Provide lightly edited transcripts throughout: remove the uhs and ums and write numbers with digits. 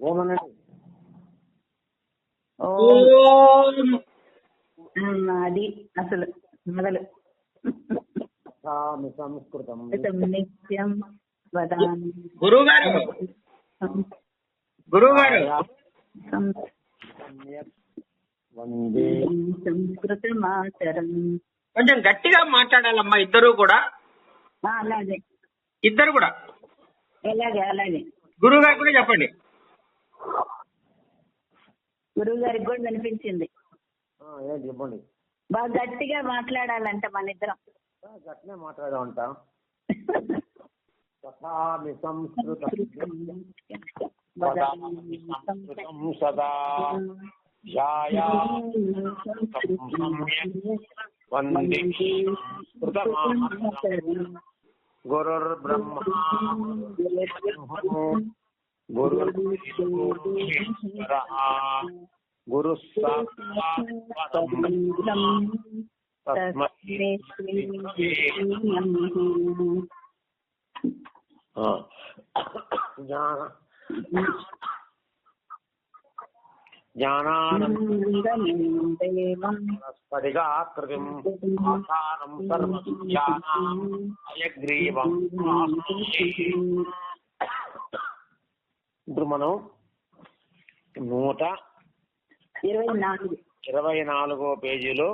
ఓమనండి. అది అసలు మొదలు సంస్కృతం నిత్యం వదామి. గురువుగారు వందే సంస్కృతమాచరం. కొంచెం గట్టిగా మాట్లాడాలమ్మా ఇద్దరు కూడా. అలాగే ఇద్దరు కూడా. అలాగే గురువుగారు కూడా చెప్పండి. గురువు గారికి కూడా వినిపించింది. ఏంటి చెప్పండి. బాగా గట్టిగా మాట్లాడాలంట మన ఇద్దరం. గట్టినే మాట్లాడమంట. తథామి సంస్కృతం సదా వందే గురుర్బ్రహ్మ గురుర్విష్ణుః గురు సాక్షాత్ తస్మై జ్ఞానానందస్ఫటికాకృతిం ఆధారం సర్వవిద్యానాం హయగ్రీవం. ఇప్పుడు మనం 124 పేజీలో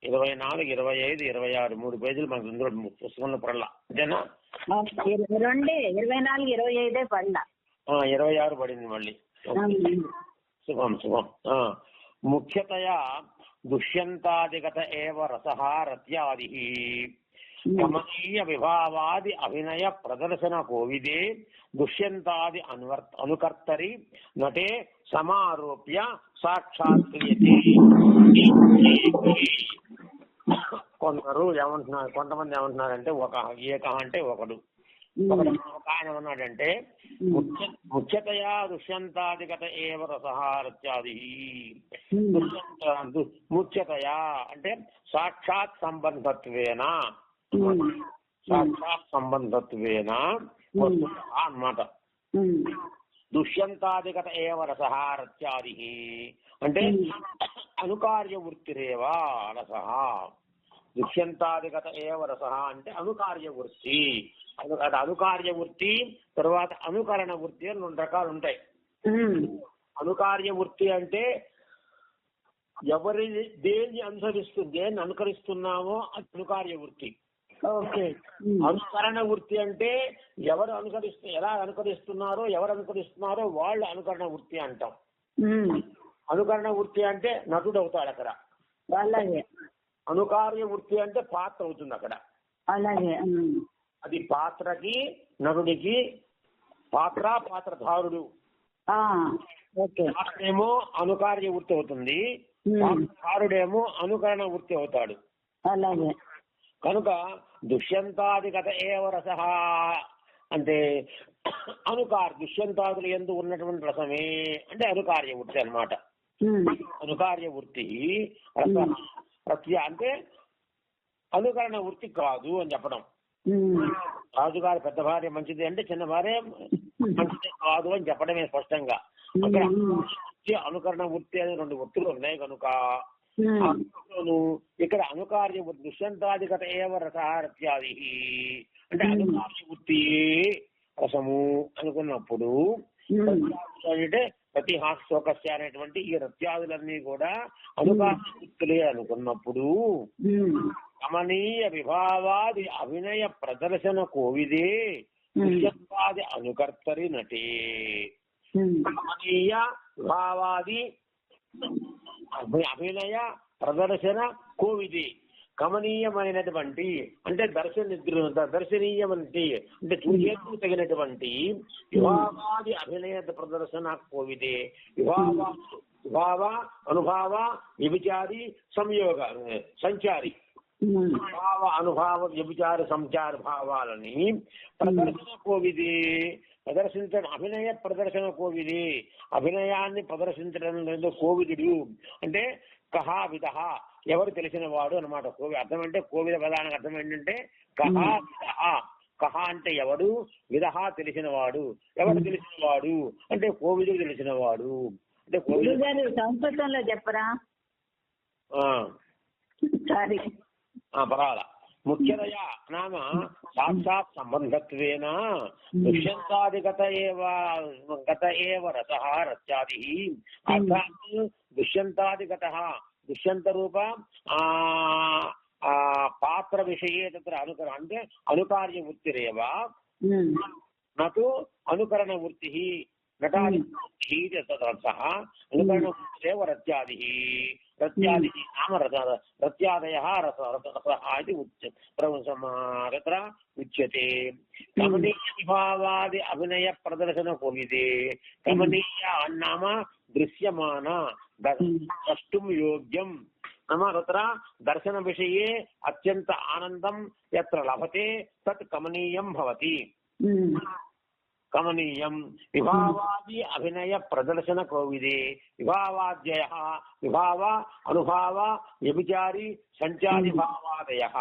24, 25, 26 3 పేజీలు మనకు ఇందులో పుస్తకంలో పడలా. అంతేనా? 24, 25 పడలా. 26 పడింది మళ్ళీ. శుభం. ముఖ్యతయా దుష్యంతాదిగత ఏవ రసః రత్యాదిః కమనీయ విభావాది అభినయ ప్రదర్శన కోవిదే దుష్యంతాది అనుకర్తరి నటే సమారోప్య సాక్షాత్క్రియతే. కొంతమంది ఏమంటున్నారంటే ఏక అంటే ఒకడు. ఒక ఆయన ఏమన్నాడంటే ముఖ్యతయా దుష్యంతాదిగత ఏవ రసః రత్యాది. ముఖ్యతయా అంటే సాక్షాత్ సంబంధత్వేన అన్నమాట. దుష్యంతాదిగత ఏవ రసః రత్యాది అంటే అనుకార్య వృత్తిరేవా రసః. దుష్యంతాదిగత ఏవ రసః అంటే అనుకార్య వృత్తి. అనుకార్య వృత్తి తర్వాత అనుకరణ వృత్తి అని 2 రకాలు ఉంటాయి. అనుకార్య వృత్తి అంటే ఎవరి దేన్ని దేన్ని అనుకరిస్తున్నామో అది అనుకార్య వృత్తి. అనుకరణ వృత్తి అంటే ఎలా అనుకరిస్తున్నారో ఎవరు అనుకరిస్తున్నారో వాళ్ళు అనుకరణ వృత్తి అంటాం. అనుకరణ వృత్తి అంటే నటుడు అవుతాడు అక్కడ. అనుకార్య వృత్తి అంటే పాత్ర అవుతుంది అక్కడ. అది పాత్రకి నటుడికి పాత్రధారుడు. పాత్రేమో అనుకార్య వృత్తి అవుతుంది, పాత్రధారుడేమో అనుకరణ వృత్తి అవుతాడు. కనుక దుష్యంతాదిగత ఏవ రసః అంటే దుష్యంతాదులు యందు ఉన్నటువంటి రసమే అంటే అనుకార్య వృత్తి అన్నమాట. అనుకార్య వృత్తి రస అంటే అనుకరణ వృత్తి కాదు అని చెప్పడం. రాజుగారి పెద్ద భార్య మంచిది అంటే చిన్న భార్య మంచిది కాదు అని చెప్పడమే స్పష్టంగా. అక్కడ అనుకరణ వృత్తి అనే 2 వృత్తులు ఉన్నాయి కనుక ఇక్కడ అనుకార్య వృత్తి దుష్యంతాదిగత ఏవ రసః రత్యాది అంటే అనుకార్య వృత్తి రసము అనుకున్నప్పుడు అంటే ప్రతిహాస్యోకస్య అనేటువంటి ఈ రత్యాదులన్నీ కూడా అనుకార్య వృత్తులే అనుకున్నప్పుడు కమనీయ విభావాది అభినయ ప్రదర్శన కోవిదే దుష్యంతాది అనుకర్తరి నటే. కమనీయ విభావాది అభినయ ప్రదర్శన కోవిది కమనీయమైనటువంటి అంటే దర్శనీయమంటే అంటే చూసేందుకు తగినటువంటి విభావాది అభినయ ప్రదర్శన కోవిదే. విభావ అనుభావ వ్యభిచారి సంయోగ సంచారి భావ అనుభావ వ్యభిచార సంచార భావాలని ప్రదర్శన కోవిది ప్రదర్శించడం. అభినయ ప్రదర్శన కోవిది అభినయాన్ని ప్రదర్శించడం లేదు. కోవిదుడు అంటే కహా విధ ఎవరు తెలిసిన వాడు అనమాట. కోవి అర్థం అంటే కోవిద పదానికి అర్థం ఏంటంటే కహా విధ కహ అంటే ఎవడు, విదహ తెలిసినవాడు. ఎవడు తెలిసినవాడు అంటే కోవిదుడు తెలిసినవాడు. అంటే కోవిదు గారు సంస్కృతంలో చెప్పరా? సారీ పర్వాలా. ముఖ్యతయా నామ సాక్షాత్ సంబంధత్వేన దుష్యంతాదిగత ఏవ రసః రత్యాది. అర్థాత్ దుష్యంతాదిగత దుష్యంత రూప పాత్ర విషయే తత్ర అనుకరణ అంటే అనుకార్య వృత్తిరేవ నటు అనుకరణ వృత్తి. నటాది తదర్థః అనుకరణ వృత్తిరేవ రత్యాది. రత్యాది నామ రత్యాదయః రసః ఇది తత్ర ఉచ్యతే. కమనీయ విభావాది అభినయ ప్రదర్శన కోవిదే. కమనీయ నామ దృశ్యమాన ద్రష్టుం యోగ్యం नाम तत्र दर्शन विषये अत्यंत आनंदम यत्र लभते तत् कमनीयं भवति. कमनीयं विभावादि अभिनय प्रदर्शन कोविदे. विभावाद्ययः विभाव अनुभाव व्यभिचारी संचारी भावादयः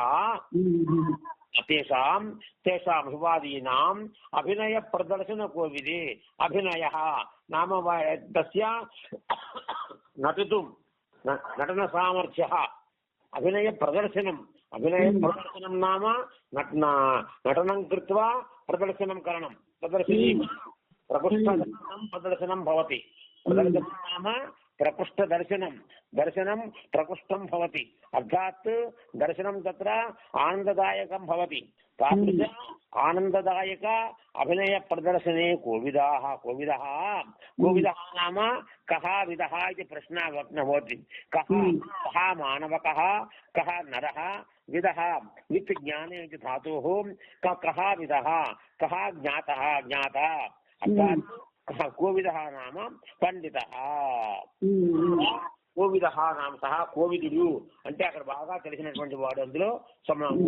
तेषां विवादीनाम् अभिनय प्रदर्शन कोविदे. अभिनयः नाम तस्य नटितुं नटन सामर्थ्य अभिनय प्रदर्शनम. अभिनय प्रदर्शनम नाम नटनं कृत्वा प्रदर्शनं करणं. प्रदर्शनी प्रकोष्ठदर्शनं प्रदर्शनं भवति. प्रदर्शनं नाम प्रकोष्ठदर्शनं. दर्शनं प्रकोष्ठं भवति. अर्थात् दर्शनं तत्र आनन्ददायकं भवति. तादृश आनन्ददायक अभिनय प्रदर्शने कोविदः नाम कः विदः इति प्रश्नः भवति. कः मानवकः, कः नरः. विदः वित् ज्ञाने इति धातोः कः विदः, कः ज्ञातः ज्ञाता. अर्थात् कोविदः नाम पंडितः. కోవిదహ నామ సహా కోవిదుడు అంటే అక్కడ బాగా తెలిసినటువంటి వాడు, అందులో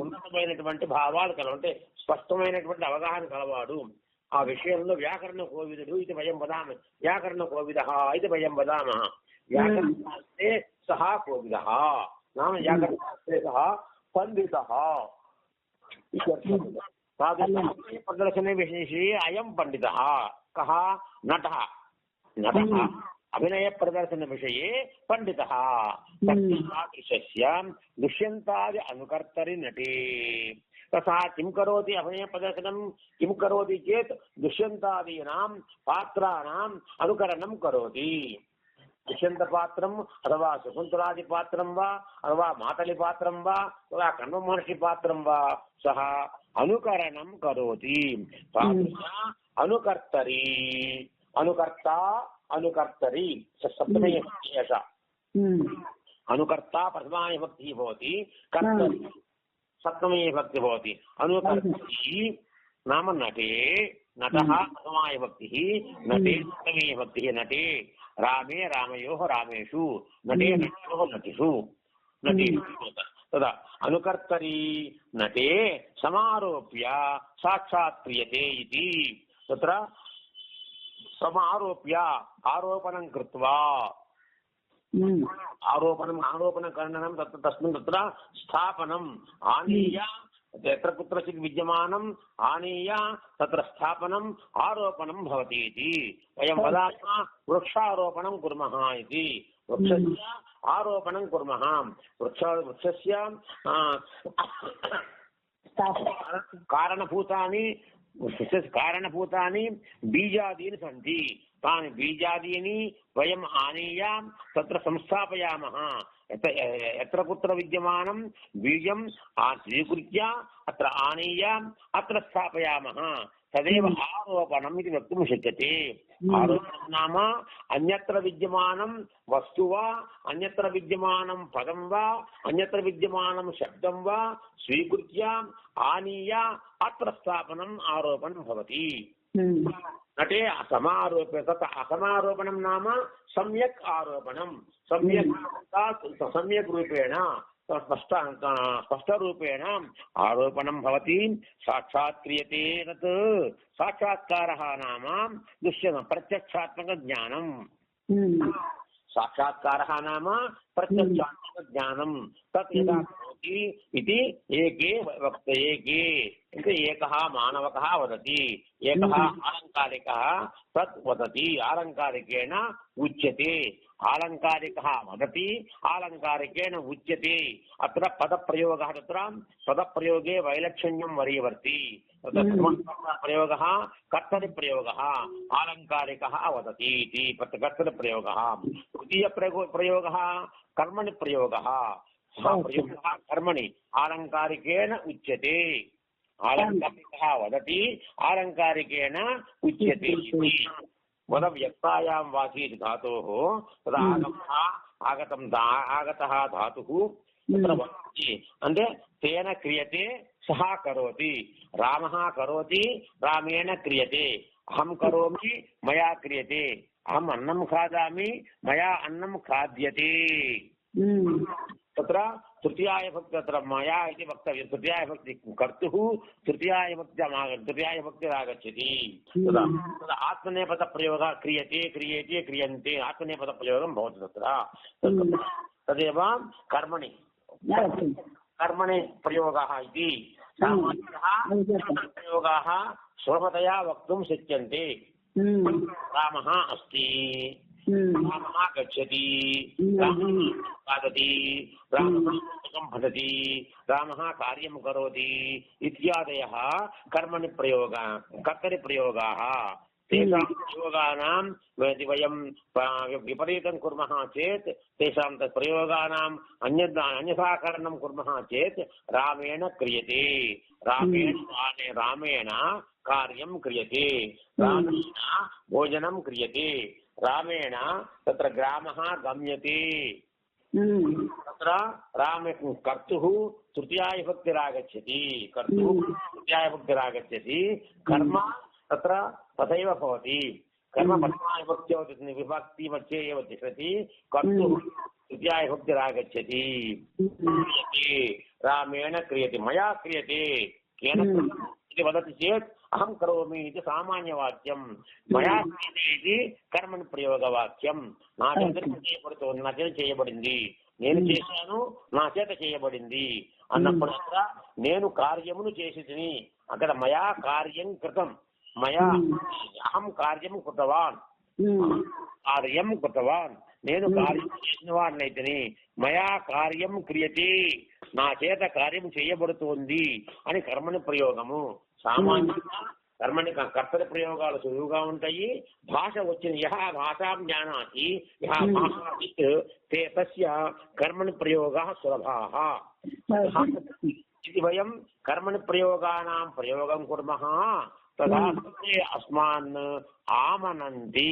ఉన్నతమైనటువంటి భావాలు కలవాడు, అంటే స్పష్టమైనటువంటి అవగాహన కలవాడు. ఆ విషయంలో వ్యాకరణ కోవిదుడు ఇది వయం వదామ. వ్యాకరణ కోవిదః ఇది వయం వదామ. వ్యాకరణశాస్త్రే సహా కోవిదః నామ వ్యాకరణశాస్త్రే సహా పండితః. ప్రదర్శనే విశేషే అయం పండితः. కः నటः. నటः अभिनय प्रदर्शन विषये पंडितः. तादृशस्य दुष्यन्तादि अनुकर्तरि नटे. तथा किं करोति अभिनय प्रदर्शनं किं करोति चेत् दुष्यन्तादीनां पात्राणाम् अनुकरणं करोति. दुष्यन्तपात्रम् अथवा शकुन्तलादिपात्रं वा अथवा मातलिपात्रं वा अथवा कण्वमहर्षिपात्रं वा सः अनुकरणं करोति. तादृश अनुकर्तरि. अनुकर्ता अनुकर्तरि सप्तमी एष. अनुकर्ता प्रथमा विभक्ति भवति. कर्तरि सप्तमी विभक्ति भवति. अनुकर्तरि नाम नटे. नटः प्रथमा विभक्तिः. नटे सप्तमी विभक्तिः. नटे रामे रामयोः रामेषु. नटे नटयोः नटिषु. नटेषु तदा अनुकर्तरि नटे समारोप्य साक्षात् क्रियते इति. तत्र समारोप्य आरोपणं कृत्वा आरोपणकरणं तस्मिन् तत्र स्थापनम् आनीय यत्र कुत्रचित् विद्यमानम् आनीय तत्र स्थापनम् आरोपणं भवति इति. वयं वदामः वृक्षारोपणं कुर्मः इति. वृक्षस्य आरोपणं कुर्मः. वृक्षस्य कारणभूतानि बीजादीनि सन्ति. तानि बीजादीनि वयम् आनीय तत्र संस्थापयामः. यत्र कुत्र विद्यमानं बीजं स्वीकृत्य अत्र आनीय अत्र स्थापयामः. तदेव आरोपणम् इति वक्तुं शक्यते. आरोपणं नाम अन्यत्र विद्यमानं वस्तु वा अन्यत्र विद्यमानं पदं वा अन्यत्र विद्यमानं शब्दं वा स्वीकृत्य आनीय अत्र स्थापनम् आरोपणं भवति. नटे असमारोप्य तत् असमारोपणं नाम सम्यक् आरोपणं. सम्यक् रूपेण स्पष्टरूपेण आरोपणं भवति. साक्षात् क्रियते. तत् साक्षात्कारः नाम दृश्यते प्रत्यक्षात्मकज्ञानम्. साक्षात्कारः नाम प्रत्यक्षात्मकज्ञानं. तत् यदा करोति इति एके वक्त एके एकः मानवकः वदति एकः आलङ्कारिकः तत् वदति आलङ्कारिकेण उच्यते आलङ्कारिकः वदति आलङ्कारिकेण उच्यते अत्र पदप्रयोगः तत्र पदप्रयोगे वैलक्षण्यं वरीवर्ति तत्र प्रयोगः कर्तरिप्रयोगः आलङ्कारिकः वदति इति कर्तरिप्रयोगः द्वितीयप्रयोगः कर्मणि प्रयोगः सः प्रयोगः कर्मणि आलङ्कारिकेण उच्यते आलङ्कारिकः वदति आलङ्कारिकेण उच्यते वदव्यक्तायां वाचीति धातोः तदा आगतः धातुः तत्र वदति अन्ते तेन क्रियते सः करोति रामः करोति रामेण क्रियते अहं करोमि मया क्रियते अहम् अन्नं खादामि मया अन्नं खाद्यते तत्र तृतीयाविभक्ति तत्र मया इति वक्तव्यं तृतीयाविभक्ति कर्तुः तृतीयाविभक्तिरागच्छति तदा आत्मनेपदप्रयोगः क्रियते क्रियेते क्रियन्ते आत्मनेपदप्रयोगं भवति तत्र तदेव कर्मणि प्रयोगः इति सामान्यतः प्रयोगाः सुलभतया वक्तुं शक्यन्ते रामः अस्ति रामः गच्छति रामः खादति रामः पुस्तकं पठति रामः कार्यं करोति इत्यादयः कर्मणि प्रयोगाः कर्तरिप्रयोगाः तेषां प्रयोगानां यदि वयं विपरीतं कुर्मः चेत् तेषां तत् प्रयोगानाम् अन्यथाकरणं कुर्मः चेत् रामेण क्रियते रामेण कार्यं क्रियते रामेण भोजनं क्रियते रामेण तत्र ग्रामः गम्यते तत्र रामे कर्तुः तृतीयाविभक्तिरागच्छति कर्म तत्र तथैव भवति कर्म प्रथमाविभक्त्या विभक्तिमध्ये एव तिष्ठति कर्तुः तृतीयाविभक्तिरागच्छति रामेण क्रियते मया क्रियते केन इति वदति चेत् अहं करोमि इति सामान्यवाक्यं मया क्रियते इति कर्मणि प्रयोगवाक्యం నా చేత చేయబడుతోంది నా చేత చేయబడింది నేను చేశాను నా చేత చేయబడింది అన్నప్పుడు అక్కడ నేను కార్యమును చేసితిని అక్కడ మయా కార్యం కృతం మయా అహం కార్యం కృతవాన్ నేను కార్యం చేసిన వాడినైతిని మయా కార్యం క్రియతే నా చేత కార్యం చేయబడుతోంది అని కర్మని ప్రయోగము సామాన్యంగా కర్మని కర్తరి ప్రయోగాలు సులువుగా ఉంటాయి భాష వచ్చిన యహ భాషాం జానాతి యహ భాషావిత్ తస్య కర్మని ప్రయోగాः సులభాः ఇది వయం కర్మని ప్రయోగానాం ప్రయోగం కుర్మః తదా అస్మాన్ ఆమనంతి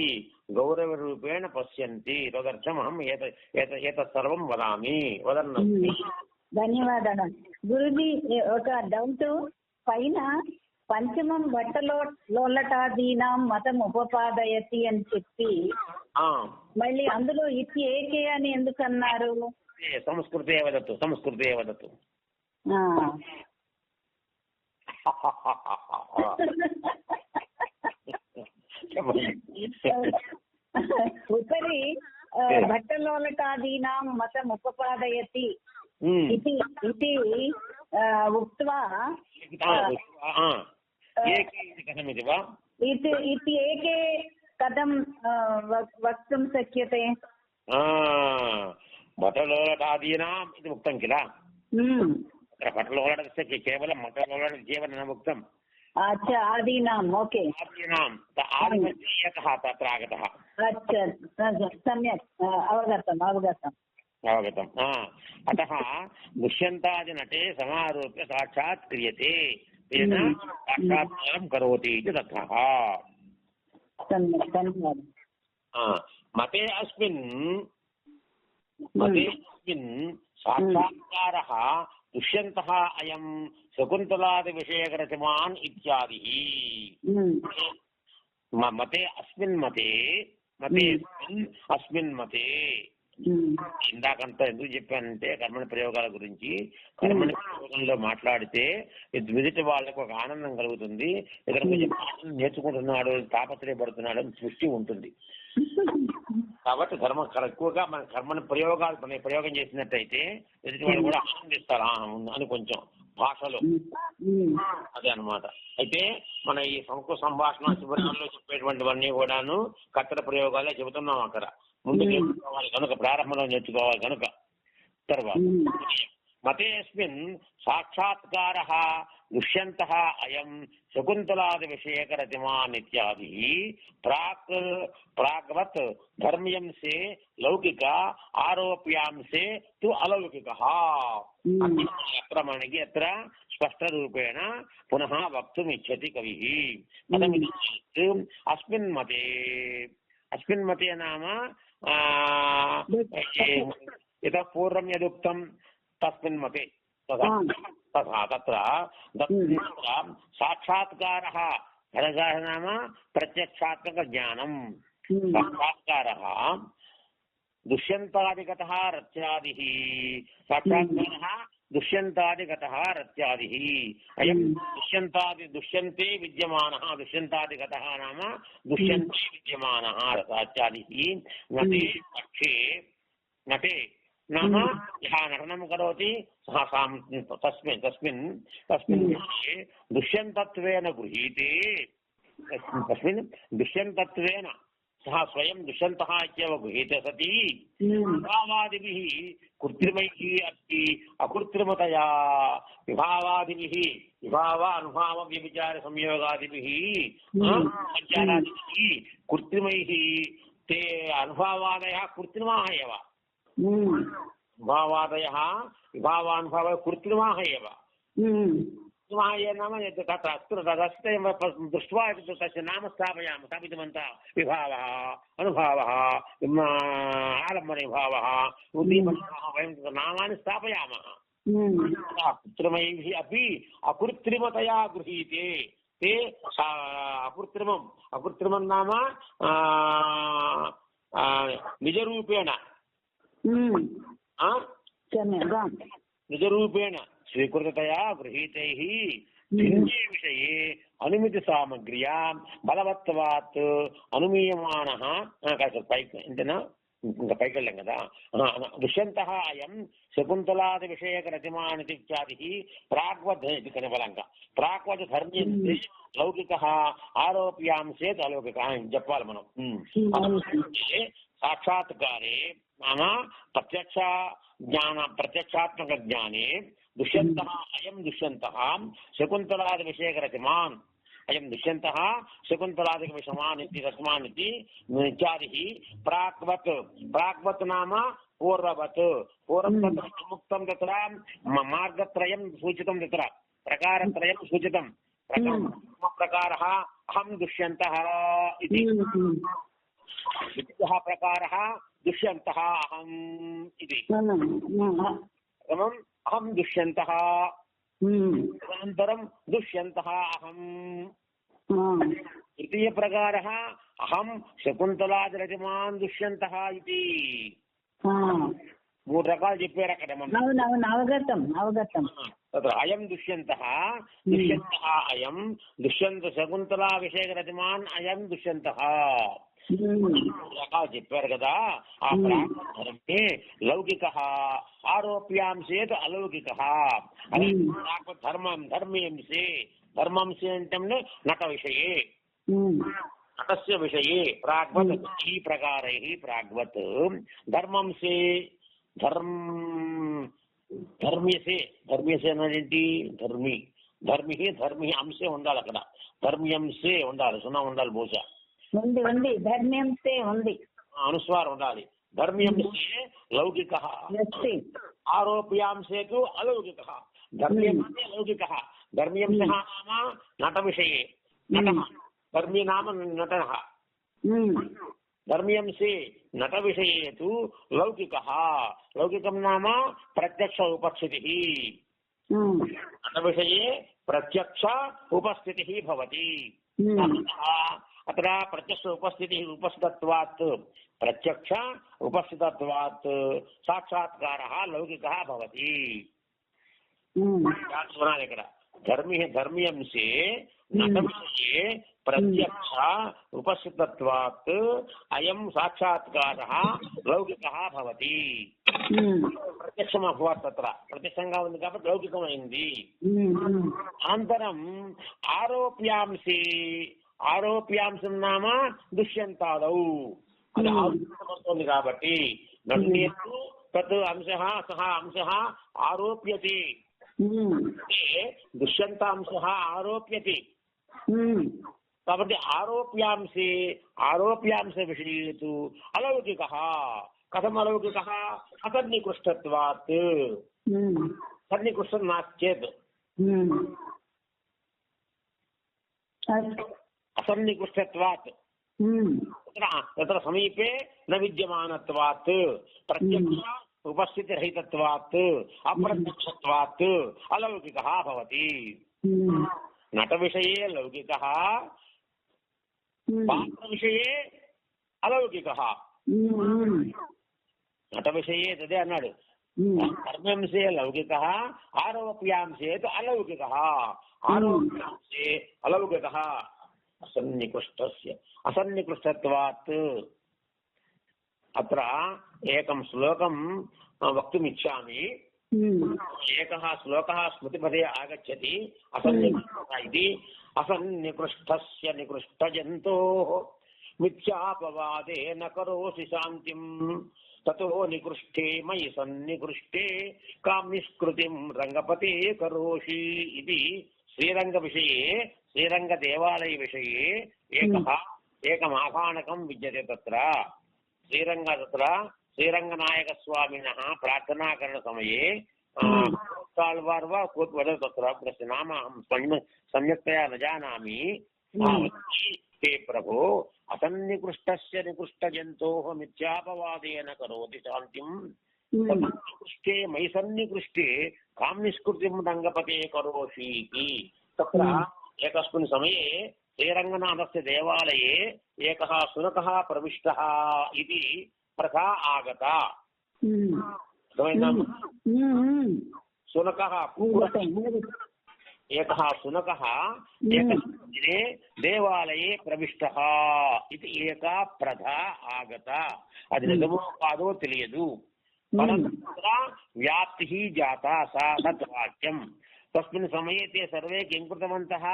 గౌరవరూపేణ పశ్యంతి తదర్థమహం ఏతత్ సర్వం వదామి వదన్నస్మి. ధన్యవాదాలు గురుజీ. ఒక డౌట్ పైన పంచమం బట్టలోలటాదీనాం మతం ఉపపాదయతి అని చెప్పి మళ్ళీ అందులో ఇతి ఏకే అని ఎందుకు అన్నారు? సంస్కృతే వదతు ఉపరి భట్టలోలటాదీనాం మతం ఉపపాదయతి इति उक्त्वा इति एके कथं वक्तुं शक्यते? भटलोलटादीनाम् इति उक्तं किल. भटलोलटस्य केवलं भटलोलट न उक्तम्. अच्छा आदीनाम्. ओके आदीनां आदिमध्ये एकः तत्र आगतः. अच्छा सम्यक् अवगतम्. अतः दुष्यन्तादिनटे समारोप्य साक्षात् क्रियते तेन साक्षात्कारं करोति इति तथः. मते अस्मिन् साक्षात्कारः दुष्यन्तः अयं शकुन्तलादिविषयकरचमान् इत्यादिः. मते अस्मिन् मते ఇందాకంతా ఎందుకు చెప్పానంటే కర్మని ప్రయోగాల గురించి. కర్మని ప్రయోగంలో మాట్లాడితే ఎదుటి వాళ్ళకు ఒక ఆనందం కలుగుతుంది, ఇక్కడ నేర్చుకుంటున్నాడు, తాపత్రయపడుతున్నాడు అని సృష్టి ఉంటుంది. కాబట్టి ఎక్కువగా మన కర్మని ప్రయోగం చేసినట్టయితే ఎదుటి వాళ్ళు కూడా ఆనందిస్తారు అని కొంచెం భాషలో. అదే అన్నమాట. అయితే మన ఈ సంభాషణ శిబిరాల్లో చెప్పేటువంటివన్నీ కూడాను కర్తల ప్రయోగాలే చెబుతున్నాం. అక్కడ ముందు నేర్చుకోవాలి కనుక, ప్రారంభంలో నేర్చుకోవాలి కనుక. తర్వాత మతేస్మిన్ సాక్షాత్కార దుష్యంత అయం శకుంతలాది విషయకరతిమాన్ ఇత్యాది ప్రాగ్వత్ ధర్మ్యంసే లౌకిక ఆరోప్యాంసే తు అలౌకిక అత్ర మనకి అత్ర స్పష్టరూపేణ పునః వక్తుమిచ్చతి కవి. అస్మిన్ మతే నామ ఇతః పూర్వం యదుక్తం తస్మిన్ మతే తత్ర సాక్షాత్కారః నామ ప్రత్యక్షాత్మక జ్ఞానం. సాక్షాత్కారः దుష్యంతాదిగతః రత్యాదిః. సాక్షాత్కారः దుష్యంతాదిగతః రత్యాదిః. అయం దుష్యంతే విద్యమానः. దుష్యంతాదిగతः నామ దుష్యంతే విద్యమానः రత్యాదిః. నటే పక్షే నటే నామ యః నటనం కరోతి తస్మిన్ దుష్యంతత్వేన గృహీతే. తస్మిన్ దుష్యంతత్వేన సహ స్వయం దుష్యంతః ఇత్యేవ గృహీతే సతి విభావాదిభిః కృత్రిమైః అస్తి అకృత్రిమతయా విభావాదిభిః విభావ అనుభావ వ్యభిచార సంయోగాదిభిః సంచారాదిభిః కృత్రిమైః ते అనుభావాదయः కృత్రిమాः एव. भावादयः विभावानुभवः कृत्रिमाः एव. कृत्रिमाः नाम तदस्ति दृष्ट्वा तस्य नाम स्थापयामः. स्थापितवन्तः विभावः अनुभावः आलम्बनविभावः उद्दीपनः वयं नामानि स्थापयामः. कृत्रिमैः अपि अकृत्रिमतया गृहीते. ते अकृत्रिमं नाम निजरूपेण निजरूपेण स्वीकृततया गृहीतैः भिन्ने विषये अनुमिति सामग्र्या बलवत्वात् अनुमीयमानः ఇంకా పైకి వెళ్ళాం కదా. దుష్యంతః అయం శకుంతలాది విషయక రతిమాన్ ఇత్యాది ప్రాగ్వద్ ఇది కనబలంగా ప్రాగ్వద్ ధర్మ్యంతే లౌకిక ఆరోప్యాంసేత్ అలౌకిక అని చెప్పాలి మనం. సాక్షాత్కారే నామ ప్రత్యక్షాత్మక జ్ఞానే దుష్యంతః అయం దుష్యంతః శకుంతలాది విషయక రతిమాన్ అయం దుష్యంతః శకుంతలాదిక విషమాన్ ఇతి రతిమాన్ ఇతి ఇత్యాది ప్రాగ్వత్ నామ పూర్వవత్. పూర్వం తత్ర ముక్తం తత్ర మార్గత్రయం సూచితం, తత్ర ప్రకారత్రయం సూచితం. ప్రకారः అహం దుష్యంతః ఇతి. ద్వితీయः ప్రకారः దుష్యంతः అహం ఇది. ప్రథమం అహం దుష్యంతः, తదనంతరం దుష్యంతः అహం. తృతీయ ప్రకారः అహం శకుంతలాదిరతిమాన్ దుష్యంతः ఇది. మూడు రకాలు చెప్పారు అక్కడ. అవగతం. తత్ర అయం దుష్యంతః అయం దుష్యంత శకుంతలా విషయరతిమాన్ అయం దుష్యంతః రకాలు చెప్పారు కదా. ఆ ప్రాగ్ధర్మే లౌకిక ఆరోప్యాంసేత్ అలౌకిక. ధర్మంసే అంటే నట విషయే, నటస్య విషయే ప్రాగ్వత్ ఈ ప్రకారైః ప్రాగ్వత్ ధర్మంసే ధర్మ్యసే అన్నదేంటి? ధర్మి అంశే ఉండాలి అక్కడ. ధర్మ్యంసే ఉండాలి, సున్నా ఉండాలి, బహుశా ధర్మ్యంసే ఉంది, అనుస్వారం ఉండాలి. ధర్మ్యంసే లౌకిక ఆరోప్యాంసేతు అలౌకిక. ధర్మ్యంసే లౌకిక. ధర్మ్యంస నామ నట విషయే నటః. ధర్మీ నామ నటః. ధర్మ్యంసే నట విషయే తు లౌకికః. లౌకికం నామ ప్రత్యక్ష ఉపస్థితిః. నట విషయే ప్రత్యక్ష ఉపస్థితిః భవతి. అత్ర ప్రత్యక్ష ఉపస్థితి ఉపస్థితత్వాత్ ప్రత్యక్ష ఉపస్థితత్వాత్ సాక్షాత్కారः లౌకికः భవతి. చూడాలి ఇక్కడ ధర్మీయంశే నటవిషయే ప్రత్యక్ష ఉపస్థితత్వాత్ అయం సాక్షాత్కారः లౌకికः భవతి. ప్రత్యక్షం అభవత్, తత్ర ప్రత్యక్షంగా ఉంది కాబట్టి లౌకికమైంది. అనంతరం ఆరోప్యాంశం నామ దుష్యంతాదౌ, అది ఆరోపితమవుతోంది కాబట్టి నటనేతు తత్ అంశః సహ అంశః ఆరోప్యతే, దుష్యంతాంశః ఆరోప్యతే. కాబట్టి ఆరోప్యాంశ విషయేతు అలౌకికः. కథం అలౌకికः? అసన్నికృష్టత్వాత్. సన్నికృష్టం నాస్తి చేత్ అసన్నికృష్టత్వాత్ తత్ర సమీపే న విద్యమానత్వాత్ ప్రత్యక్ష ఉపస్థితిరహితత్వాత్ అప్రత్యక్షత్వాత్ అలౌకికः భవతి. నట విషయే లౌకికः, పాత్ర విషయే అలౌకికः. నట విషయే తదే అన్నాడు. ధర్మంశే లౌకికः, ఆరోప్యాంశే అలౌకికः. ఆరోప్యాంశే అలౌకికः అసన్నికృష్టత్వాత్. అత్ర ఏకం శ్లోకం వక్తుమిచ్చామి. ఏకः శ్లోకः స్మృతిపదే ఆగచ్చతి. అసన్నికృష్టः ఇది అసన్నికృష్టస్య నికృష్టజంతోః మిథ్యాపవాదేన కరోసి శాంతిం తతో నికృష్టే మయి సన్నికృష్టే కామ్నిష్కృతిం రంగపతే కరోషి. ఇది శ్రీరంగ విషయే, శ్రీరంగ దేవాలయ విషయే ఏకమాభాణకం విద్యతే. తత్ర శ్రీరంగనాయక స్వామినः ప్రార్థనాకరణ సమये తాళ్వార్ వా కోऽपि वदतु तत्र तस्य नाम अहं सम्यक्तया न जानामि. हे प्रभो असन्निकृष्टस्य निकृष्टजन्तोः मिथ्यापवादेन करोति शान्तिं निकृष्टे मयि सन्निकृष्टे काम्निष्कृतिं रङ्गपते करोषि इति. तत्र एकस्मिन् समये श्रीरङ्गनाथस्य देवालये एकः शुनकः प्रविष्टः इति प्रथा आगता. शुनकः एकः शुनकः एकस्मिन् दिने देवालये प्रविष्टः इति एका प्रथा आगता. అది నిజమో కాదో తెలియదు. परन्तु व्याप्तिः जाता सा सद्वाक्यम्. तस्मिन् समये ते सर्वे किं कृतवन्तः?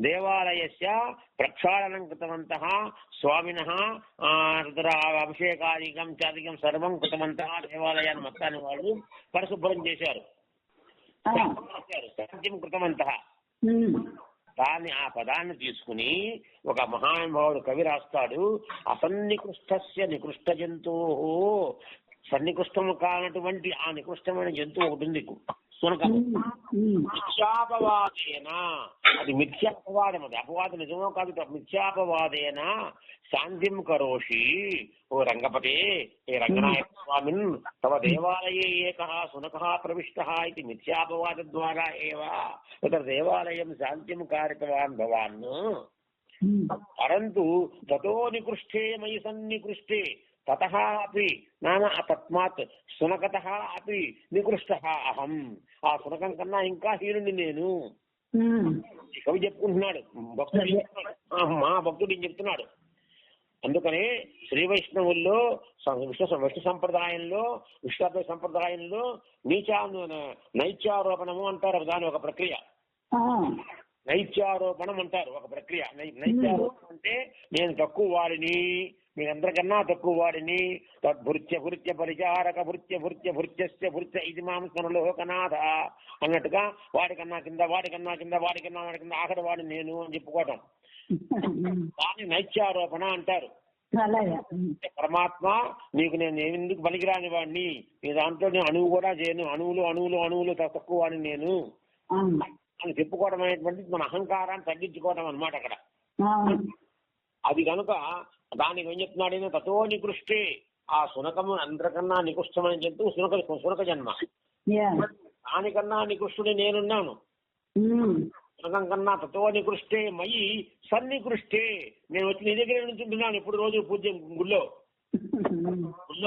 देवालयस्य प्रक्षालनं कृतवन्तः. स्वामिनः तत्र అభిషేకాదికం చాదికం సర్వం కృతవంతः. దేవాలయాన్ని మొత్తాన్ని వాళ్ళు పరిశుభ్రం చేశారు, శాంతిం కృతవంతः. దాన్ని ఆ పదాన్ని తీసుకుని ఒక మహానుభావుడు కవి రాస్తాడు. అసన్నికృష్టస్య నికృష్ట జంతువు, సన్నికృష్టము కానటువంటి ఆ నికృష్టమైన జంతువు ఒకటి ఉంది, శునకము. మిథ్యాపవాదేన, అది మిథ్యాపవాదం, అది అపవాదం నిజమో కాదు, మిథ్యాపవాదేన శాంతిం కరోషి. ఓ రంగపతే, ఏ రంగనాయక స్వామిన్ తవ దేవాలయే ఏకః శునకः ప్రవిష్టः ఇది మిథ్యాపవాద ద్వారా ఏవ తత్ర దేవాలయం శాంతిం కారితవాన్ భవాన్. పరంతు తతో నికృష్టే మయి సన్నికృష్టే తతః అపి నామ తస్మాత్ శునకతః అపి నికృష్టः అహం. ఆ శునకం కన్నా ఇంకా హీనుని నేను. కవి చెప్పుకుంటున్నాడు, భక్తుడు మా భక్తుడు చెప్తున్నాడు. అందుకనే శ్రీ వైష్ణవుల్లో విష్ణు సంప్రదాయంలో, విశ్వాద్వైత సంప్రదాయంలో నైత్యారోపణము అంటారు. దాని ఒక ప్రక్రియ. నైత్యారోపణం అంటారు ఒక ప్రక్రియ. నైత్యారోపణం అంటే నేను తక్కువ వాడిని, మీరందరికన్నా తక్కువ వాడిని. తద్భృత్య భృత్య పరిచారక భృత్య భృత్య భృత్యస్య భృత్య ఇది మాంసలోకనాథ అన్నట్టుగా వాడికన్నా కింద, వాడికన్నా కింద, వాడికన్నా వాడికింద, ఆఖరి వాడిని నేను అని చెప్పుకోవటం. దాన్ని నైత్యారోపణ అంటారు. పరమాత్మ నీకు నేను ఎందుకు పనికిరాని వాడిని, నీ దాంట్లో నేను అణువు కూడా చేయను, అణువులు తక్కువ వాడిని నేను అని చెప్పుకోవడం అనేటువంటి మన అహంకారాన్ని తగ్గించుకోవడం అన్నమాట అక్కడ. అది కనుక దానికి ఏం చెప్తున్నాడు? తతో నికృష్టే, ఆ శునకము అందరికన్నా నికృష్టమైన జంతువు శునక జన్మ. దానికన్నా నికృష్టుడి నేనున్నాను. స్వర్గం కన్నా తత్వ నికృష్టే మయి సన్నికృష్టే. నేను వచ్చి నీ దగ్గర నుంచి ఉంటున్నాను ఇప్పుడు రోజు పూజ గుళ్ళో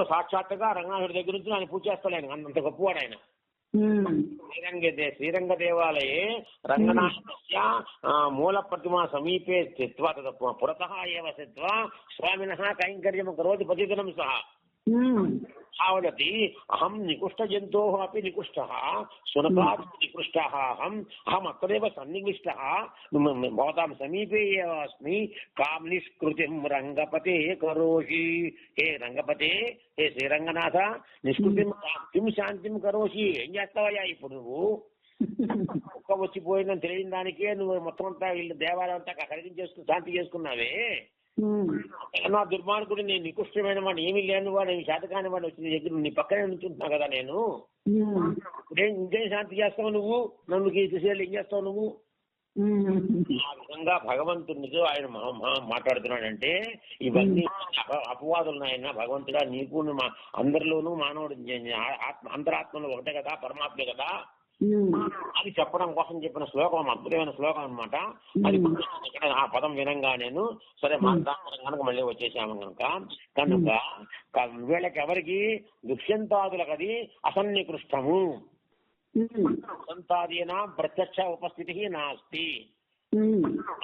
సాక్షాత్తుగా రంగనాథుడి దగ్గర నుంచి ఆయన పూజ చేస్తాడు. ఆయన అంత గొప్పవాడు ఆయన. శ్రీరంగ దేవాలయే రంగనాథస్య మూల ప్రతిమా సమీపే స్థిత్వా పురతః ఏవ స్థిత్వా స్వామినః కైంకర్యం కరోతి ప్రతిదినం సహ వదతి అహం నికృష్ట జంతోః అపి నికృష్టః శునకాద్ నికృష్టः అహం అత్రేవ సన్నివిష్టः భవతాం సమీపే ఏవ అస్మి కాం నిష్కృతిం రంగపతే కరోషి. హే రంగపతే, హే శ్రీరంగనాథ, నిష్కృతిం కిం శాంతిం కరోషి. ఏం చేస్తావయ్యా ఇప్పుడు నువ్వు? కుక్క వచ్చిపోయిందని తెలియని దానికే నువ్వు మొత్తం అంతా వీళ్ళు దేవాలయం అంతా కలిగించేసుకుని శాంతి చేసుకున్నావే. నా దుర్మార్గుడు, నేను నికృష్టమైన వాడు, ఏమీ లేని వాడు, నేను శాతకాని వాడు వచ్చిన దగ్గర నీ పక్కనే నుంచుంటున్నా కదా నేను. ఇంకేం శాంతి చేస్తావు నువ్వు? నన్ను తీసేయాలి, ఏం చేస్తావు నువ్వు? ఆ విధంగా భగవంతునితో ఆయన మాట్లాడుతున్నాడంటే ఇవన్నీ అపవాదులు నాయన. భగవంతుడా, నీకు అందరిలోనూ మానవుడు అంతరాత్మలో ఒకటే కదా, పరమాత్మే కదా అది చెప్పడం కోసం చెప్పిన శ్లోకం, అద్భుతమైన శ్లోకం అనమాట. అది ఆ పదం వినంగా నేను సరే మాట్లాడడం కనుక మళ్ళీ వచ్చేసాము కనుక వీళ్ళకి ఎవరికి దుష్యంతాదులకు అది అసన్నికృష్టము. దుష్యంతాదీనా ప్రత్యక్ష ఉపస్థితి నాస్తి,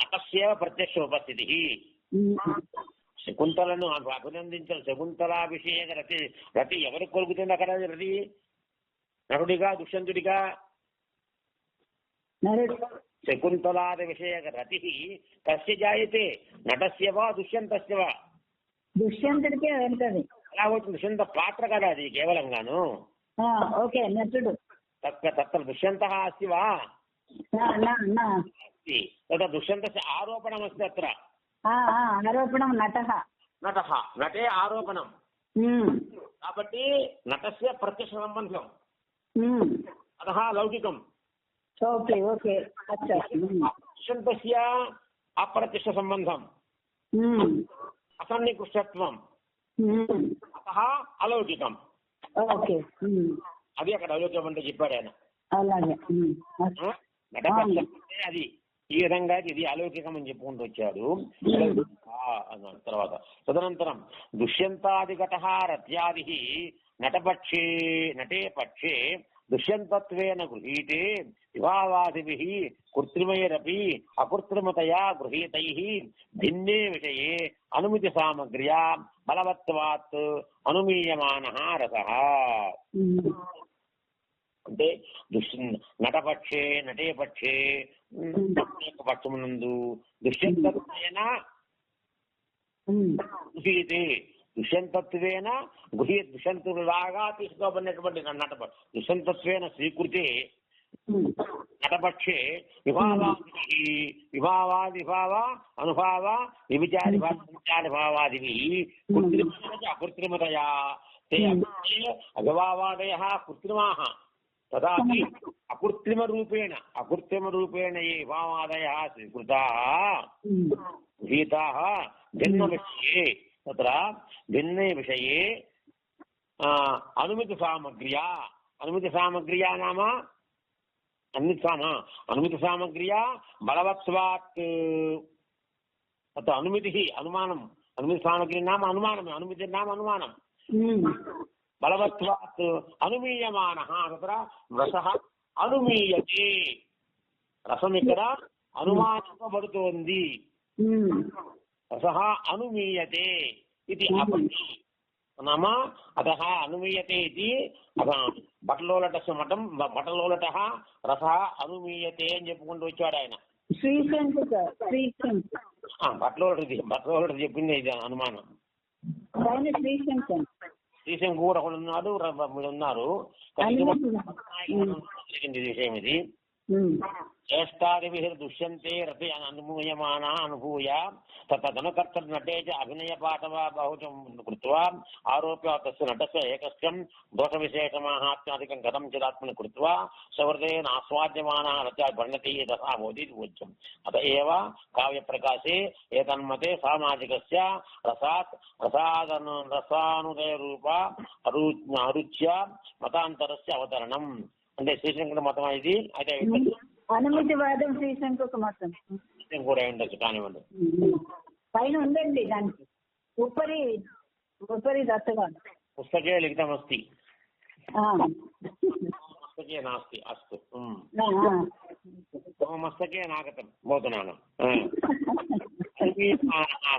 అతస్యేవ ప్రత్యక్ష ఉపస్థితి. శకుంతలను అభినందించిన శకుంతలాభిషేక రతి ఎవరికి కొలుగుతుంది అక్కడ? రతి నరుడిగా దుష్యంతుడిగా? శకుంతలాది విషయక రతి కస్య జాయతే, నటస్య వా దుష్యంతస్య వా? దుష్యంతుడికే వెళ్తుంది. అలా వచ్చింది. దుష్యంత పాత్ర కదా అది కేవలంగాను. ఓకే, నటుడు. తత్ర దుష్యంతః అస్తి వా? దుష్యంతస్య ఆరోపణం అస్తి అత్ర. ఆరోపణం నటః. నటే ఆరోపణం. కాబట్టి నటస్య ప్రత్యక్ష సంబంధం, అతః లౌకికం. Okay okay. దుష్యంతస్య అప్రత్యక్ష సంబంధం, అసన్నికృష్టత్వం, అతః అలౌకికం. ఓకే, అది అక్కడ అలౌకికం అంటే చెప్పాడు ఆయన. అలాగే నటపక్షం అది ఈ విధంగా ఇది అలౌకికం అని చెప్పుకుంటూ వచ్చాడు. తర్వాత తదనంతరం దుష్యంతాదిగత రత్యాది నటే పక్షే దుష్యంతత్వేన గృహీతే వివావాదిభిః కృత్రిమైరపి అకృత్రిమతయా గృహీతైః భిన్నే విషయే అనుమితి సామగ్ర్యా బలవత్వాత్ అనుమీయమానః రసః. అంటే నటే పక్షే పక్షమునందు దుష్యంతత్వేన గృహీతే, దుష్యంతత్వేన దుష్యంతులాగా తీసుకోబడినటువంటి దుష్యంతత్వేన స్వీకృతే నటపక్షే విభావాదిభావ అనుభావ విచారిభావాది అకృత్రిమతయా అవిభావాదయః కృత్రిమాః తదాపి అకృత్రిమరూపేణ ఏ భావాదయः స్వీకృతాः గృహీతాः భిన్న విషయే తత్ర భిన్నే విషయే అనుమితి సామగ్ర్యా నామ అనుమితి సామగ్ర్యా బలవత్వాత్. అనుమితి అనుమానం, అనుమితి సామగ్రి నామ అనుమానం, అనుమితి నామ అనుమానం, బలవత్వాత్ అనుమీయమానః తత్ర రసః అనుమీయతే. రసం ఇక్కడ అనుమానింపబడుతోంది. రసః అనుమీయతే ఇది అపి నామ అతః అనుమీయతే ఇది బటలోలటస్య మఠం బటలోలటః రసః అనుమీయతే అని చెప్పుకుంటూ వచ్చాడు ఆయన. బటలోలట చెప్పింది ఇది అనుమానం. శ్రీశంకు కూడా ఒకడు ఉన్నాడు, ఉన్నారు. విషయం ఇది. జ్యేష్ఠాదిభిః దుష్యంతే రతి అనుమూయమానా అనుభూయ తదనుకర్తృ నటే చ అభినయ పాఠవా బహుజం కృత్వా ఆరోప్య తస్య నటస్య ఏకస్యం దోష విశేషమాహాత్మ్యాదికం కథం చిదాత్మని కృత్వా సౌహృదేన ఆస్వాద్యమానా రత్యా పరిణతి తథా భవతి ఉచ్యం. అత ఏవ కావ్య ప్రకాశే ఏతన్మతే సామాజికస్య రసానుదయ రూప అరుచ్య మతాంతరస్య అవతరణం. అంటే శ్రీశంకర మతం ఇది. అయితే అనుమితివాదం శ్రీశంకుకు మొత్తం కూడా ఉండొచ్చు, కానివ్వండి. పైన ఉందండి దానికి ఉపరి దత్తగా పుస్తకే లిఖితమస్తి, మస్తకే నాస్తి. అస్తు, మస్తకే నాగతం భవతు.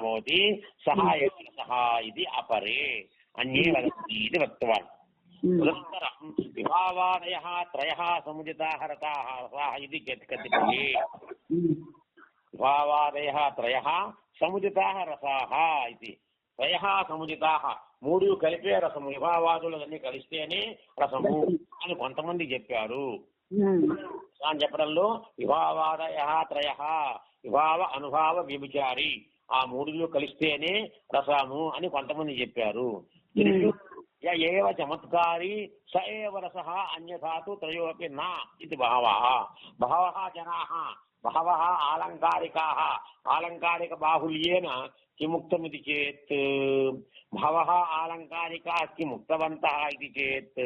భవతి సహాయకరసః ఇది అపరే అన్యే వదन्ति ఇది వక్తవాన్. తదనంతరం విభావాదయః త్రయః సముదితాః రసాః ఇది కథితే. విభావాదయః త్రయః సముదితాః రసాః ఇది. త్రయః సముదితాః, మూడు కలిపే రసము. విభావాదులు అన్ని కలిస్తేనే రసము అని కొంతమంది చెప్పారు. అని చెప్పడంలో విభావాదయః త్రయః, విభావ అనుభావ వ్యభిచారి, ఆ మూడులో కలిస్తేనే రసము అని కొంతమంది చెప్పారు. ఏవ చమత్కారి స ఏవ రసః అన్యథాతు త్రయోపి నా ఇది బహవః. బహవః జనాః, బహవః ఆలంకారికాః, ఆలంకారిక బాహుల్యేన కిముక్తమితి చేత్, బహవః ఆలంకారికాః కిముక్తవంతః ఇది చేత్.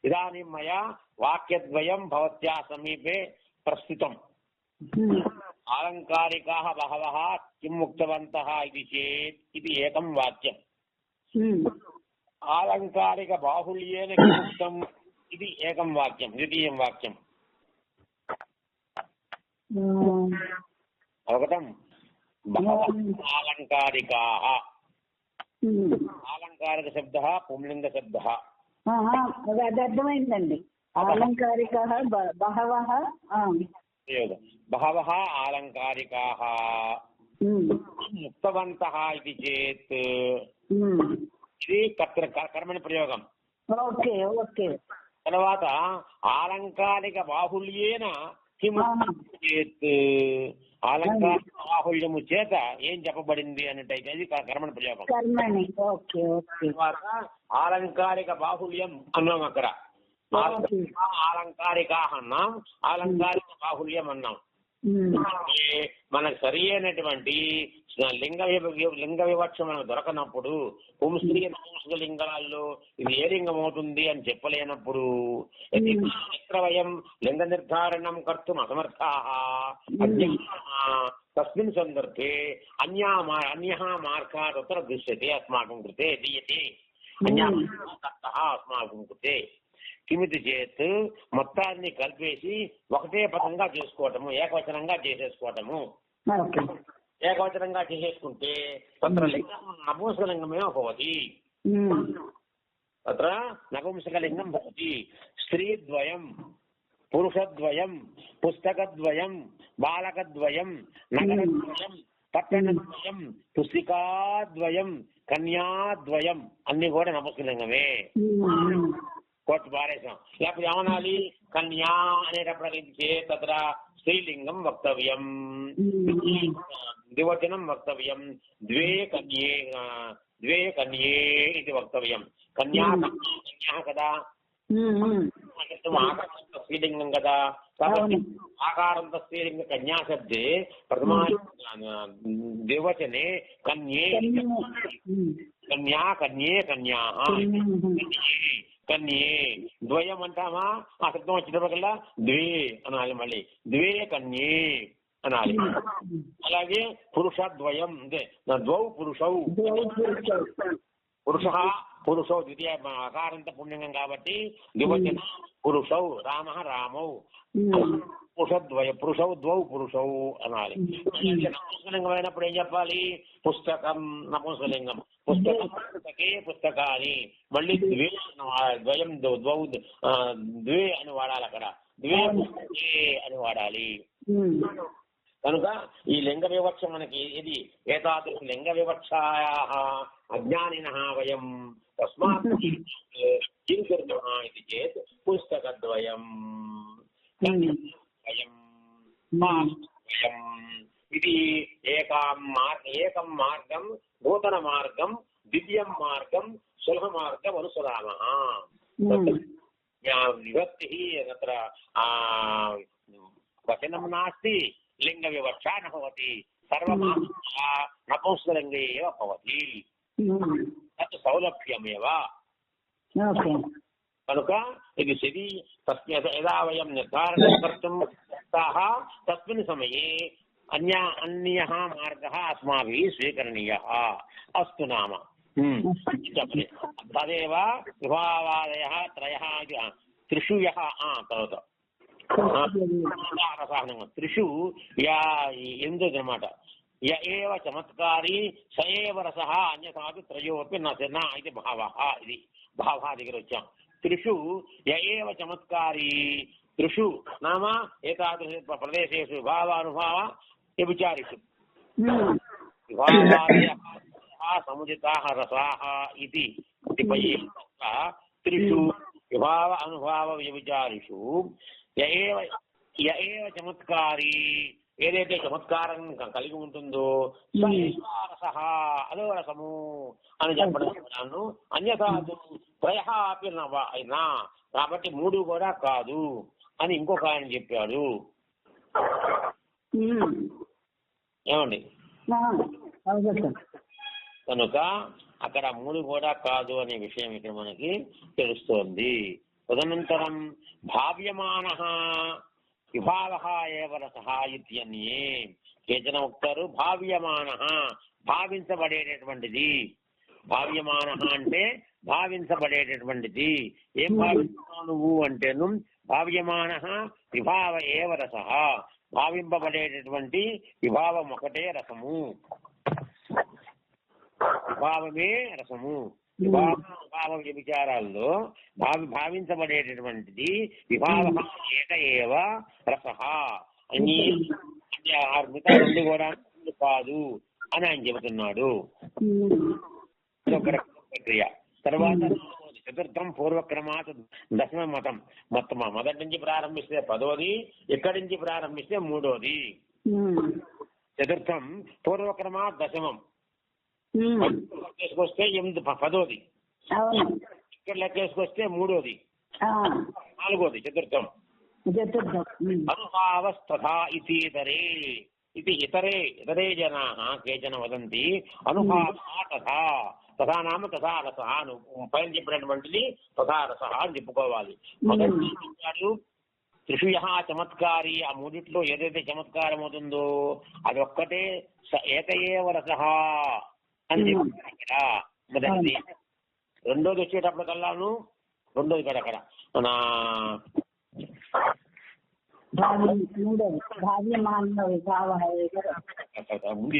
ఇదానీం మయా వాక్యద్వయం భవత్యా సమీపే ప్రస్తుతం. ఆలంకారికాః బహవః కిముక్తవంతః ఇది చేత్ ఇది ఏకం వాక్యం. ఆలంకారిక బాహుల్యేన కిముక్తం ఇది ఏకం వాక్యం, ద్వితీయం వాక్యం. అవగతం? బహవః ఆలంకారికాః, ఆలంకారిక శబ్దః పుంలింగ శబ్దః. అది అర్థమైందండి. ఆలంకారికాః బహవః ప్రయోగం. బహవః ఆలంకారికాః ముక్తవంతః ఇది చేత్ ఇది కర్మని ప్రయోగం. Okay okay. తర్వాత ఆలంకారిక బాహుల్యేన చేత్, ఆలంకారిక బాహుల్యము చేత ఏం చెప్పబడింది అన్నట్టయితే అది కర్మని ప్రయోగం. తర్వాత ఆలంకారిక బాహుల్యం అన్నాం, అక్కడ ఆలంకారికాః అన్నాం, ఆలంకారిక బాహుల్యం అన్నాం. మనకు సరి అయినటువంటి లింగ వివక్ష మనకు దొరకనప్పుడు, పుంస్త్రీ నపుంసక లింగాల్లో ఇది ఏ లింగం అవుతుంది అని చెప్పలేనప్పుడు, వయం లింగ నిర్ధారణం కర్తుం అసమర్థాః తస్మిన్ సందర్భే అన్యః మార్గः తత్ర దృశ్యతే అస్మాకం కృతే దీయతే, అస్మాకం కృతే. కిమితి చేత్ మొత్తాన్ని కలిపేసి ఒకటే పదంగా చేసుకోవటము, ఏకవచనంగా చేసేసుకోవటము. ఏకవచనంగా చేసేసుకుంటే తత్ర లింగం నపుంసకలింగమే భవతి. తత్ర నపుంసకలింగం భవతి. స్త్రీద్వయం, పురుషద్వయం, పుస్తకద్వయం, బాలకద్వయం, నగరద్వయం, పట్టణద్వయం, పుస్తికాద్వయం, కన్యాద్వయం అన్ని కూడా నపుంసకలింగమే. కోర్టు పారేసాం. లేకపోతే ఏమనాలి? కన్యా అనేటప్పటికే తత్ర స్త్రీలింగం వక్తవ్యం, ద్వివచనం వక్తవ్యం. ద్వే కన్యే ఇది వక్తవ్యం. కన్యా కదా, ఆకారంత స్త్రీలింగం కదా. కాబట్టి ఆకారంత స్త్రీలింగ కన్యాశబ్దే ప్రథమా ద్వివచనే కన్యే, కన్యా కన్యే కన్యాః కన్యే. ద్వయం అంటామా, ఆ శబ్దం వచ్చేటప్పటికల్లా ద్వే అనాలి, మళ్ళీ ద్వే కన్యే అనాలి. అలాగే పురుషద్వయం, అంటే ద్వౌ పురుషౌ, పురుషౌ ద్వితీయ అకారంత పుణ్యంగం కాబట్టి ద్వివచన పురుషౌ, రామ రామౌ. పురుషౌ ద్వౌ పురుషౌ అనాలి. నపుంసకలింగం అయినప్పుడు ఏం చెప్పాలి? పుస్తకం నపుంసకలింగం, పుస్తకం పుస్తకే పుస్తకాని. మళ్ళీ ద్వయం ద్వౌ ద్వే అని వాడాలి, అక్కడ ద్వే పుస్తకే అని వాడాలి. కనుక ఈ లింగ వివక్ష మనకి ఇది ఏతాదృశ లింగ వివక్షాయాః అజ్ఞానినః వయం తస్మాత్ కిం కుర్మః ఇది చేత్ పుస్తకద్వయం, ఇది ఏకం మార్గం, నూతన మార్గం, దివ్యం మార్గం, సులభ మార్గం అనుసరామః. విభక్తి తత్ర వచనం నాస్తి, లింగ వివక్షా న భవతి, సర్వమాత్రా నపుంసకలింగే ఏవ భవతి. తత్ సౌలభ్యమేవ. కనుక ఇది శరీ యదా వయం నిర్ధారణం కర్తుం శక్తాః తస్మిన్ సమయే అన్యః మార్గः అస్మాభిः స్వీకరణీయः అస్తు నామ తదేవ విభావాదయः త్రయः త్రిషు యః తర్వాత త్రిషు ఎందుకన్నమాట య ఏవ చమత్కారి స ఏవ రసః అన్యథాపి త్రయోపి నా ఇది భావः ఇది భావः దగ్గర వచ్చాం త్రిషు య ఏవ చమత్కారి త్రిషు నామ ఏతాదృశ ప్రదేశేషు విభావానుభావ వ్యభిచారిషు విభావాదయः సముదితాః రసాః ఇతి త్రిషు విభావ అనుభావ వ్యభిచారిషు య ఏవ చమత్కారి ఏదైతే చమత్కారం కలిగి ఉంటుందో రసః అదో రసము అని చెప్పడం అన్యథా త్రయః అపి నా కాబట్టి 3 కూడా కాదు అని ఇంకొక ఆయన చెప్పాడు. ఏమండి కనుక అక్కడ 3 కూడా కాదు అనే విషయం ఇక్కడ మనకి తెలుస్తోంది. తదనంతరం భావ్యమానః విభావః ఏవ రసః ఇత్యన్యే కేచన ఉక్తారు భావ్యమానః భావించబడేటటువంటిది. భావ్యమానః అంటే భావించబడేటటువంటిది. ఏం భావిస్తున్నావు నువ్వు అంటేను భావ్యమానః విభావ ఏవ రసః భావింపబడేటటువంటి విభావం ఒకటే రసము, విభావమే రసము. విభావ వ్యభిచారాల్లో భావించబడేటటువంటిది విభావ ఏక ఏవ రసః అని మిగతా 2 కూడా కాదు అని ఆయన చెబుతున్నాడు. ప్రక్రియ తర్వాత చతుర్థం పూర్వక్రమాత్ దశమ మతం. మొత్తం మొదటి నుంచి ప్రారంభిస్తే 10వది, ఇక్కడి నుంచి ప్రారంభిస్తే 3వది. చతుర్థం పూర్వక్రమాత్ దశమం లెక్కేసుకొస్తే 10వది, ఇక్కడ లెక్కేసుకొస్తే 3వది, 4వది చతుర్థం. అనుభావస్తథా ఇతరే ఇది ఇతరే జనాః కేచన వదంతి అనుభావः తథా. తథా నామ తథా రసః పైన చెప్పినటువంటిది తథా రసః అని చెప్పుకోవాలి. మొదటి చెప్పాడు త్రిషు యః చమత్కారి, ఆ 3 ఏదైతే చమత్కారం అవుతుందో అది ఒక్కటే ఏక ఏవ రసః అని చెప్పారు ఇక్కడ మొదటిది. 2వది వచ్చేటప్పటికల్లాను 2వది కదా అక్కడ మన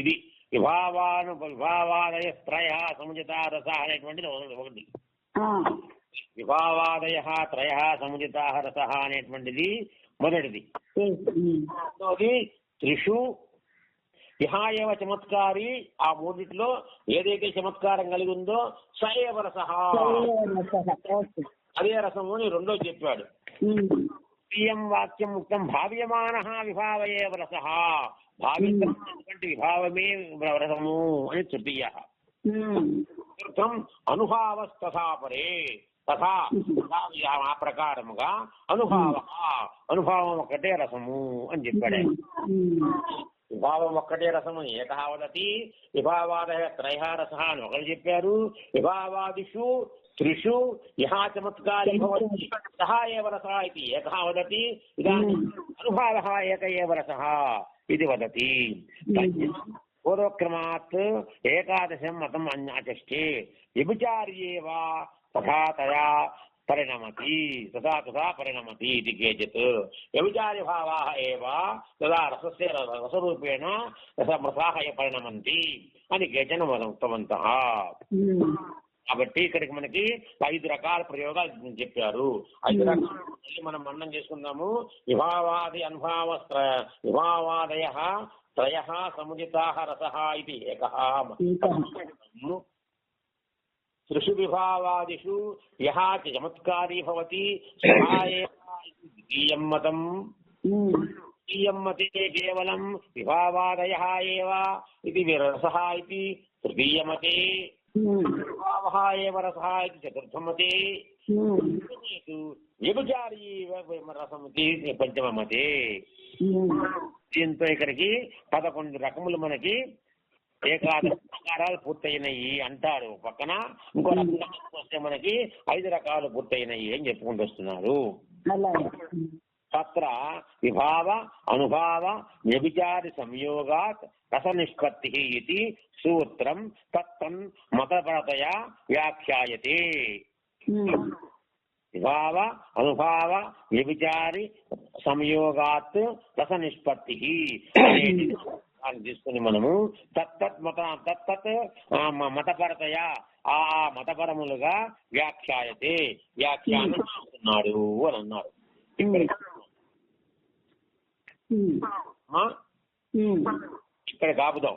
ఇది విభావాదయ త్రయ సముచిత రస అనేటువంటిది ఒకటి. విభావాదయ త్రయ సముచిత రస అనేటువంటిది మొదటిది. రెండోది త్రిషు ఇహ ఏవ చమత్కారి, ఆ 3 ఏదైతే చమత్కారం కలిగి ఉందో స ఏవ రసః అదే రసము అని 2వది చెప్పాడు. ప్రియం వాక్యం ముక్తం భావ్యమానః విభావ ఏవ రసః భావించినటువంటి విభావమే రసము అని తృతీయ. చతుర్థం అనుభావస్తథా పరే తథా ఆ ప్రకారముగా అనుభావం ఒక్కటే రసము అని చెప్పాడు. విభావం ఒక్కటే రసము ఏకః వదతి, విభావాదయ త్రయః రసః అని ఒకరు చెప్పారు. విభావాదిషు త్రిషు యః చమత్కారీ భవతి సహ ఏవ రసః ఇది ఏకః వదతి. ఇదానీం అనుభావः ఏక ఏవ రసః ఇది వదతి. పూర్వక్రమాత్ ఏకాదశం మతం అన్యాచష్టే వ్యభిచార్యేవ తథా తయా పరిణమతి తథా పరిణమతి ఇది కేచిత్. వ్యభిచారి భావాः ఏవ తదా రసస్య రసరూపేణ రసమృతాః పరిణమంతి అని కేచన ఉక్తవంతః. కాబట్టి ఇక్కడికి మనకి 5 రకాల ప్రయోగాలు చెప్పారు. 5 రకాలు మనం మన్నం చేసుకుందాము. విభావాది అనుభావ విభావాదయః త్రయః సముచితాః రసః ఇది ఏకః. త్రిషు విభావాదిషు యః చమత్కారీ భవతి సహ ఏవ ద్వితీయం మతం. ద్వితీయం మతే కేవలం విభావాదయః ఏవ ఇది రసః ఇది తృతీయమతే. విభావः ఏవ రసః ఇది చతుర్థమతే. వ్యభిచారీ రసమతి పంచమమతే. దీంతో ఇక్కడికి 11 రకములు మనకి ఏకాదశ ప్రకారాలు పూర్తయినాయి అంటారు పక్కన. ఇంకో రకంగా వస్తే మనకి 5 రకాలు పూర్తయినాయి అని చెప్పుకుంటూ వస్తున్నారు. అలాగే. తత్ర విభావ అనుభావ వ్యభిచారి సంయోగాత్ రస నిష్పత్తి ఇది సూత్రం తత్తం మతపరతయా వ్యాఖ్యాయతే. విభావ అనుభావ వ్యభిచారి సంయోగాత్ రస నిష్పత్తి తీసుకుని మనము తత్తత్ మతపరతయా ఆ మతపరములుగా వ్యాఖ్యాయతే వ్యాఖ్యానం చేస్తున్నాడు అని అన్నారు. ఇక్కడ కాపుదాం.